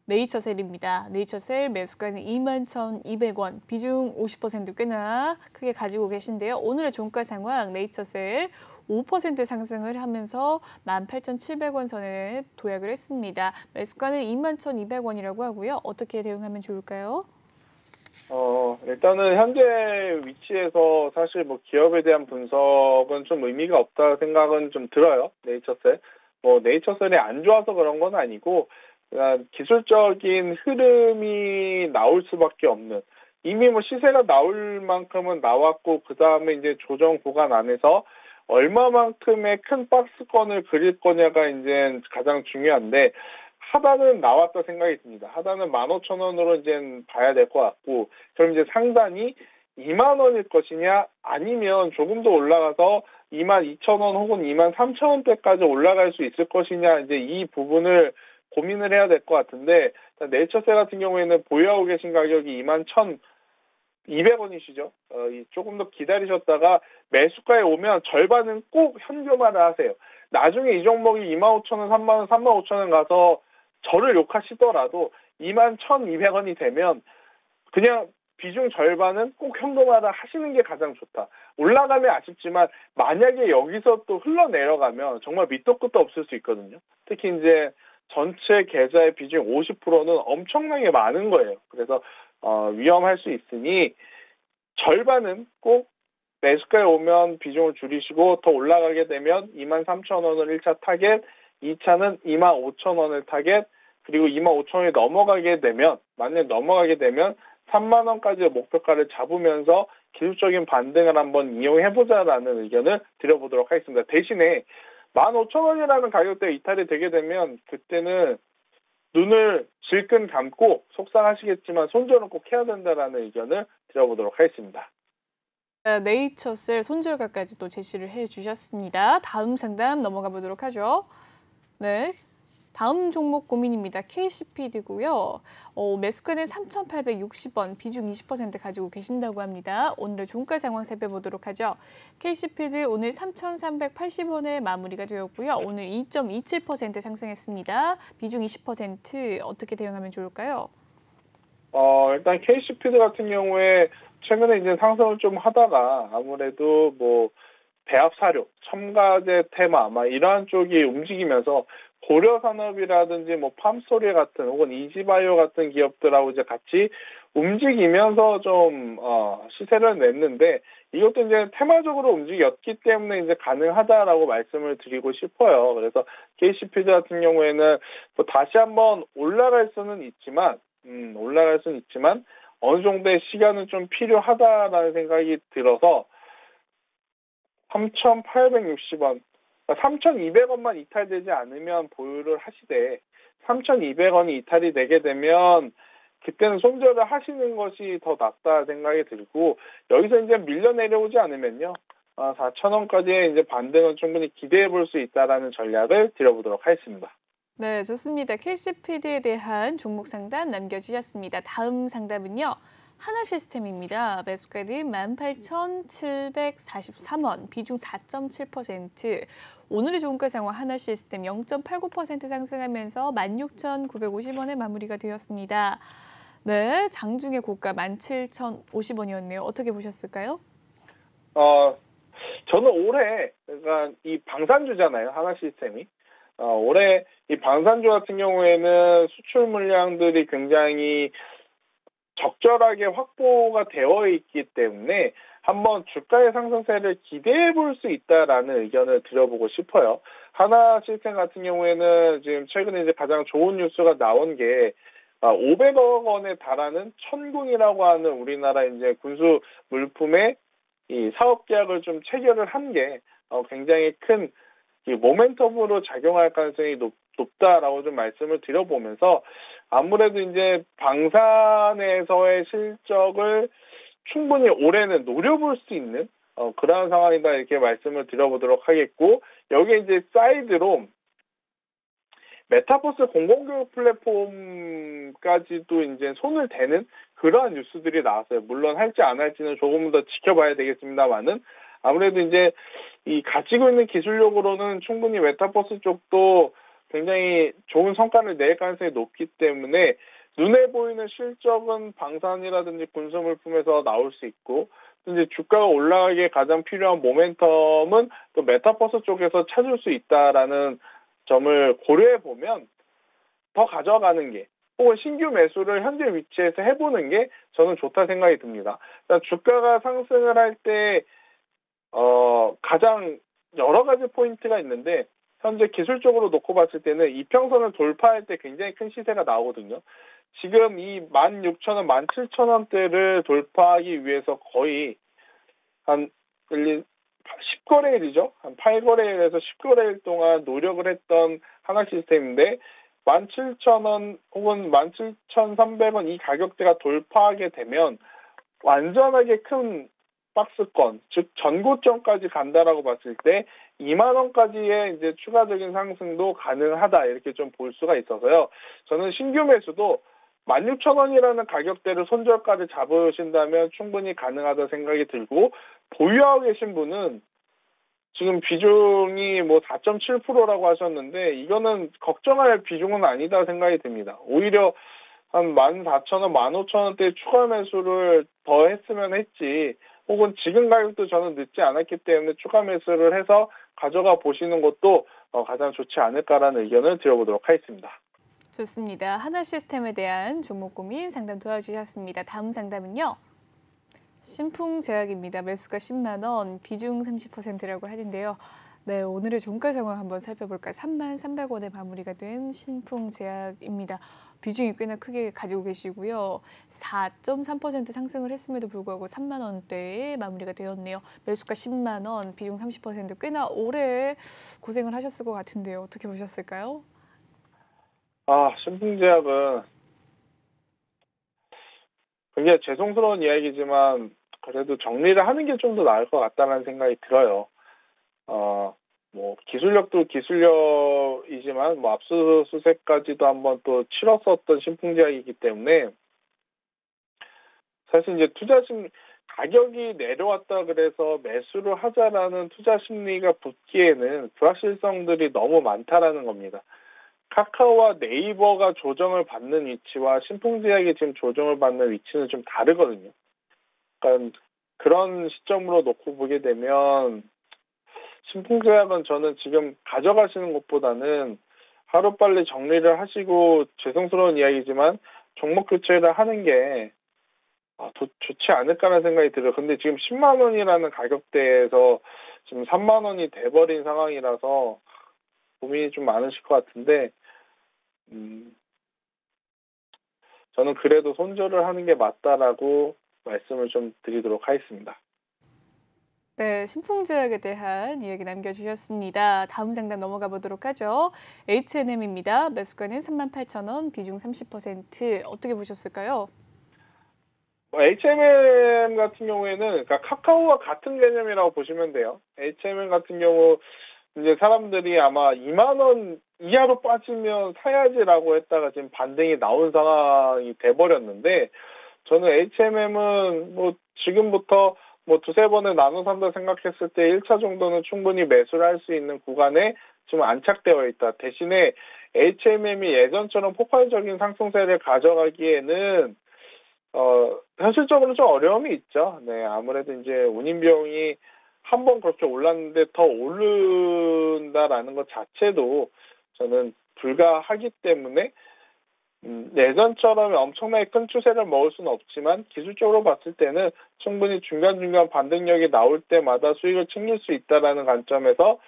Speaker 1: 네이처셀입니다. 네이처셀 매수가는 21,200원, 비중 50% 꽤나 크게 가지고 계신데요. 오늘의 종가 상황 네이처셀 5% 상승을 하면서 18,700원 선에 도약을 했습니다. 매수가는 21,200원이라고 하고요. 어떻게 대응하면 좋을까요?
Speaker 2: 일단은 현재 위치에서 사실 뭐 기업에 대한 분석은 좀 의미가 없다 생각은 좀 들어요. 네이처셀. 네이처셀이 안 좋아서 그런 건 아니고 그냥 기술적인 흐름이 나올 수밖에 없는 이미 뭐 시세가 나올 만큼은 나왔고 그 다음에 이제 조정 구간 안에서 얼마만큼의 큰 박스권을 그릴 거냐가 이제 가장 중요한데, 하단은 나왔다 생각이 듭니다. 하단은 15,000원으로 이제 봐야 될 것 같고, 그럼 이제 상단이 2만 원일 것이냐, 아니면 조금 더 올라가서 22,000원 혹은 23,000원대까지 올라갈 수 있을 것이냐, 이제 이 부분을 고민을 해야 될 것 같은데, 네이처셀 같은 경우에는 보유하고 계신 가격이 21,200원이시죠. 조금 더 기다리셨다가 매수가에 오면 절반은 꼭 현금화를 하세요. 나중에 이 종목이 25,000원, 3만원, 35,000원 가서 저를 욕하시더라도 21,200원이 되면 그냥 비중 절반은 꼭 현금화를 하시는 게 가장 좋다. 올라가면 아쉽지만 만약에 여기서 또 흘러내려가면 정말 밑도 끝도 없을 수 있거든요. 특히 이제 전체 계좌의 비중 50%는 엄청나게 많은 거예요. 그래서 위험할 수 있으니 절반은 꼭 매수가에 오면 비중을 줄이시고, 더 올라가게 되면 23,000원을 1차 타겟, 2차는 25,000원을 타겟, 그리고 25,000원이 넘어가게 되면, 만약에 넘어가게 되면 3만 원까지의 목표가를 잡으면서 기술적인 반등을 한번 이용해보자라는 의견을 드려보도록 하겠습니다. 대신에 15,000원이라는 가격대에 이탈이 되게 되면 그때는 눈을 질끈 감고, 속상하시겠지만 손절은 꼭 해야 된다라는 의견을 드려보도록 하겠습니다.
Speaker 1: 네이처셀 손절가까지 또 제시를 해주셨습니다. 다음 상담 넘어가 보도록 하죠. 네. 다음 종목 고민입니다. KCPD고요. 매수가는 3,860원, 비중 20% 가지고 계신다고 합니다. 오늘의 종가 상황 살펴보도록 하죠. KCPD 오늘 3,380원에 마무리가 되었고요. 오늘 2.27% 상승했습니다. 비중 20%, 어떻게 대응하면 좋을까요?
Speaker 2: 일단 KCPD 같은 경우에 최근에 이제 상승을 좀 하다가 아무래도 뭐 배합 사료, 첨가제 테마, 이러한 쪽이 움직이면서 고려산업이라든지 뭐 팜소리 같은 혹은 이지바이오 같은 기업들하고 이제 같이 움직이면서 좀 시세를 냈는데, 이것도 이제 테마적으로 움직였기 때문에 이제 가능하다라고 말씀을 드리고 싶어요. 그래서 KCPD 같은 경우에는 뭐 다시 한번 올라갈 수는 있지만 어느 정도의 시간은 좀 필요하다라는 생각이 들어서 3,860원, 3,200원만 이탈되지 않으면 보유를 하시되, 3,200원이 이탈이 되게 되면 그때는 손절을 하시는 것이 더 낫다 생각이 들고, 여기서 이제 밀려 내려오지 않으면요, 4,000원까지의 이제 반등은 충분히 기대해 볼 수 있다라는 전략을 드려보도록 하겠습니다.
Speaker 1: 네, 좋습니다. KCPD에 대한 종목 상담 남겨주셨습니다. 다음 상담은요. 하나시스템입니다. 매수가는 18,743원, 비중 4.7%. 오늘의 종가 상황 하나시스템 0.89% 상승하면서 16,950원에 마무리가 되었습니다. 네, 장중의 고가 17,050원이었네요. 어떻게 보셨을까요?
Speaker 2: 저는 올해, 그러니까 이 방산주잖아요, 하나시스템이. 올해 이 방산주 같은 경우에는 수출 물량들이 굉장히 적절하게 확보가 되어 있기 때문에 한번 주가의 상승세를 기대해 볼 수 있다라는 의견을 드려보고 싶어요. 하나시스템 같은 경우에는 지금 최근에 이제 가장 좋은 뉴스가 나온 게 500억 원에 달하는 천궁이라고 하는 우리나라 이제 군수 물품의 이 사업 계약을 좀 체결을 한 게 굉장히 큰 이 모멘텀으로 작용할 가능성이 높다라고 좀 말씀을 드려보면서, 아무래도 이제 방산에서의 실적을 충분히 올해는 노려볼 수 있는 그러한 상황이다, 이렇게 말씀을 드려보도록 하겠고, 여기에 이제 사이드로 메타버스 공공교육 플랫폼까지도 이제 손을 대는 그러한 뉴스들이 나왔어요. 물론 할지 안 할지는 조금 더 지켜봐야 되겠습니다만은, 아무래도 이제 이 가지고 있는 기술력으로는 충분히 메타버스 쪽도 굉장히 좋은 성과를 낼 가능성이 높기 때문에 눈에 보이는 실적은 방산이라든지 군수물품에서 나올 수 있고, 이제 주가가 올라가기에 가장 필요한 모멘텀은 또 메타버스 쪽에서 찾을 수 있다라는 점을 고려해 보면 더 가져가는 게, 혹은 신규 매수를 현재 위치에서 해보는 게 저는 좋다 생각이 듭니다. 그러니까 주가가 상승을 할 때 가장 여러 가지 포인트가 있는데, 현재 기술적으로 놓고 봤을 때는 이평선을 돌파할 때 굉장히 큰 시세가 나오거든요. 지금 이 16,000원, 17,000원대를 돌파하기 위해서 거의 한 10거래일이죠. 한 8거래일에서 10거래일 동안 노력을 했던 하나시스템인데 17,000원 혹은 17,300원 이 가격대가 돌파하게 되면 완전하게 큰 박스권, 즉 전고점까지 간다라고 봤을 때 2만 원까지의 이제 추가적인 상승도 가능하다 이렇게 좀 볼 수가 있어서요. 저는 신규 매수도 16,000원이라는 가격대를 손절가를 잡으신다면 충분히 가능하다 생각이 들고 보유하고 계신 분은 지금 비중이 뭐 4.7%라고 하셨는데 이거는 걱정할 비중은 아니다 생각이 듭니다. 오히려 한 14,000원, 15,000원대 추가 매수를 더 했으면 했지 혹은 지금 가격도 저는 늦지 않았기 때문에 추가 매수를 해서 가져가 보시는 것도 가장 좋지 않을까라는 의견을 드려보도록 하겠습니다.
Speaker 1: 좋습니다. 하나시스템에 대한 종목 고민 상담 도와주셨습니다. 다음 상담은요. 신풍제약입니다. 매수가 10만 원, 비중 30%라고 하는데요. 네, 오늘의 종가 상황 한번 살펴볼까요? 33,300원에 마무리가 된 신풍제약입니다. 비중이 꽤나 크게 가지고 계시고요. 4.3% 상승을 했음에도 불구하고 3만 원대에 마무리가 되었네요. 매수가 10만 원, 비중 30% 꽤나 오래 고생을 하셨을 것 같은데요. 어떻게 보셨을까요?
Speaker 2: 신풍제약은 굉장히 죄송스러운 이야기지만 그래도 정리를 하는 게 좀 더 나을 것 같다는 생각이 들어요. 뭐 기술력도 기술력이지만 뭐 압수수색까지도 한번 또 치렀었던 신풍제약이기 때문에 사실 이제 가격이 내려왔다 그래서 매수를 하자라는 투자 심리가 붙기에는 불확실성들이 너무 많다라는 겁니다. 카카오와 네이버가 조정을 받는 위치와 신풍제약이 지금 조정을 받는 위치는 좀 다르거든요. 그러니까 그런 시점으로 놓고 보게 되면 신풍제약은 저는 지금 가져가시는 것보다는 하루빨리 정리를 하시고 죄송스러운 이야기지만 종목 교체를 하는 게 좋지 않을까라는 생각이 들어요. 근데 지금 10만 원이라는 가격대에서 지금 3만 원이 돼버린 상황이라서 고민이 좀 많으실 것 같은데 저는 그래도 손절을 하는 게 맞다라고 말씀을 좀 드리도록 하겠습니다.
Speaker 1: 네, 신풍제약에 대한 이야기 남겨주셨습니다. 다음 상담 넘어가 보도록 하죠. H&M입니다. 매수가는 38,000원, 비중 30%. 어떻게 보셨을까요?
Speaker 2: H&M 같은 경우에는 그러니까 카카오와 같은 개념이라고 보시면 돼요. H&M 같은 경우 이제 사람들이 아마 2만 원 이하로 빠지면 사야지라고 했다가 지금 반등이 나온 상황이 돼버렸는데 저는 H&M은 뭐 지금부터 뭐 두세 번을 나눠 산다 생각했을 때 1차 정도는 충분히 매수를 할 수 있는 구간에 지금 안착되어 있다. 대신에 H&M이 예전처럼 폭발적인 상승세를 가져가기에는 현실적으로 좀 어려움이 있죠. 네, 아무래도 이제 운임 비용이 한 번 그렇게 올랐는데 더 오른다라는 것 자체도 저는 불가하기 때문에 예전처럼 엄청나게 큰 추세를 먹을 수는 없지만 기술적으로 봤을 때는 충분히 중간중간 반등력이 나올 때마다 수익을 챙길 수 있다는 관점에서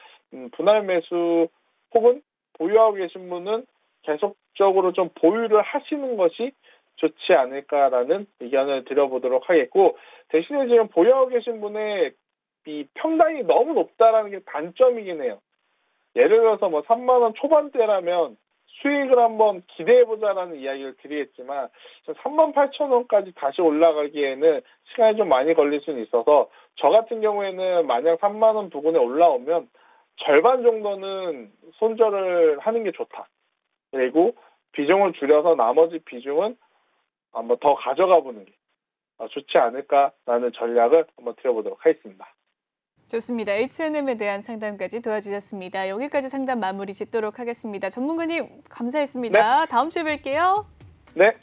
Speaker 2: 분할 매수 혹은 보유하고 계신 분은 계속적으로 좀 보유를 하시는 것이 좋지 않을까라는 의견을 드려보도록 하겠고 대신에 지금 보유하고 계신 분의 이 평단이 너무 높다라는 게 단점이긴 해요. 예를 들어서 뭐 3만 원 초반대라면 수익을 한번 기대해보자라는 이야기를 드리겠지만 38,000원까지 다시 올라가기에는 시간이 좀 많이 걸릴 수는 있어서 저 같은 경우에는 만약 3만 원 부근에 올라오면 절반 정도는 손절을 하는 게 좋다. 그리고 비중을 줄여서 나머지 비중은 한번 더 가져가 보는 게 좋지 않을까라는 전략을 한번 드려보도록 하겠습니다.
Speaker 1: 좋습니다. H&M에 대한 상담까지 도와주셨습니다. 여기까지 상담 마무리 짓도록 하겠습니다. 전문가님 감사했습니다.
Speaker 2: 네.
Speaker 1: 다음 주에 뵐게요.
Speaker 2: 네.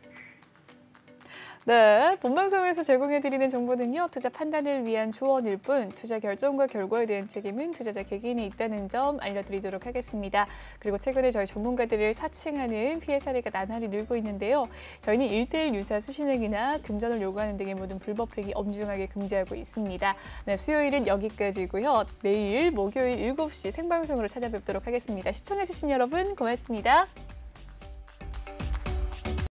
Speaker 1: 네, 본방송에서 제공해드리는 정보는요. 투자 판단을 위한 조언일 뿐 투자 결정과 결과에 대한 책임은 투자자 개개인이 있다는 점 알려드리도록 하겠습니다. 그리고 최근에 저희 전문가들을 사칭하는 피해 사례가 나날이 늘고 있는데요. 저희는 1:1 유사 수신행위나 금전을 요구하는 등의 모든 불법 행위 엄중하게 금지하고 있습니다. 네, 수요일은 여기까지고요. 내일 목요일 7시 생방송으로 찾아뵙도록 하겠습니다. 시청해주신 여러분 고맙습니다.